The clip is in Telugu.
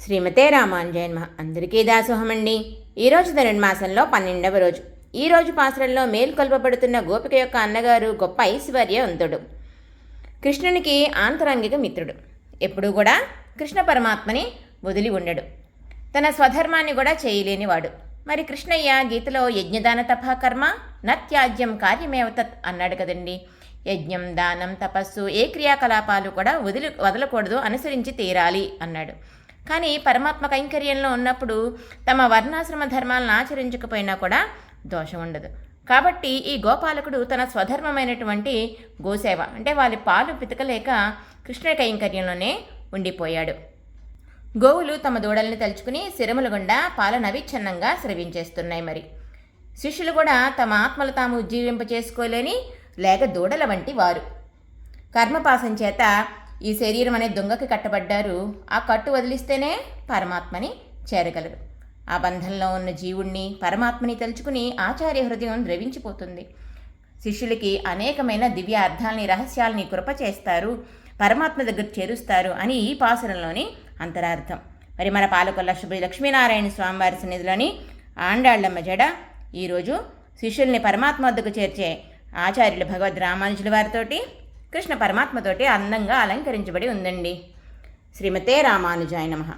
శ్రీమతే రామానుజాయ నమః. అందరికీ దాసోహమండి. ఈరోజు ధనుర్మాసంలో 12వ రోజు. ఈరోజు పాసురంలో మేల్కొల్పబడుతున్న గోపిక యొక్క అన్నగారు గొప్ప ఐశ్వర్యవంతుడు, కృష్ణునికి ఆంతరంగిక మిత్రుడు. ఎప్పుడూ కూడా కృష్ణ పరమాత్మని వదిలి ఉండడు, తన స్వధర్మాన్ని కూడా చేయలేనివాడు. మరి కృష్ణయ్య గీతలో యజ్ఞదాన తపకర్మ నత్యాజ్యం కార్యమేవ తత్ అన్నాడు కదండి. యజ్ఞం, దానం, తపస్సు ఏ క్రియాకలాపాలు కూడా వదలకూడదు, అనుసరించి తీరాలి అన్నాడు. కానీ పరమాత్మ కైంకర్యంలో ఉన్నప్పుడు తమ వర్ణాశ్రమ ధర్మాలను ఆచరించకపోయినా కూడా దోషం ఉండదు. కాబట్టి ఈ గోపాలకుడు తన స్వధర్మమైనటువంటి గోసేవ అంటే వాళ్ళ పాలు పితకలేక కృష్ణ కైంకర్యంలోనే ఉండిపోయాడు. గోవులు తమ దూడల్ని తలుచుకుని శిరముల గుండా పాలను అవిచ్ఛిన్నంగా స్రవించేస్తున్నాయి. మరి శిష్యులు కూడా తమ ఆత్మలు తాము ఉజ్జీవింప చేసుకోలేని లేక దూడల వంటి వారు. కర్మపాసం చేత ఈ శరీరం అనే దొంగకి కట్టబడ్డారు. ఆ కట్టు వదిలిస్తేనే పరమాత్మని చేరగలరు. ఆ బంధంలో ఉన్న జీవుణ్ణి పరమాత్మని తలుచుకుని ఆచార్య హృదయం ద్రవించిపోతుంది. శిష్యులకి అనేకమైన దివ్య అర్థాలని, రహస్యాలని కృప చేస్తారు, పరమాత్మ దగ్గర చేరుస్తారు అని ఈ పాసురంలోని అంతరార్థం. మరి మన పాలకొల్ల శ్రీ లక్ష్మీనారాయణ స్వామివారి సన్నిధిలోని ఆండాళ్ళమ్మ జడ ఈరోజు శిష్యుల్ని పరమాత్మ వద్దకు చేర్చే ఆచార్యులు భగవద్ రామానుజుల వారితోటి కృష్ణ పరమాత్మతోటి అందంగా అలంకరించబడి ఉందండి. శ్రీమతే రామానుజాయ నమః.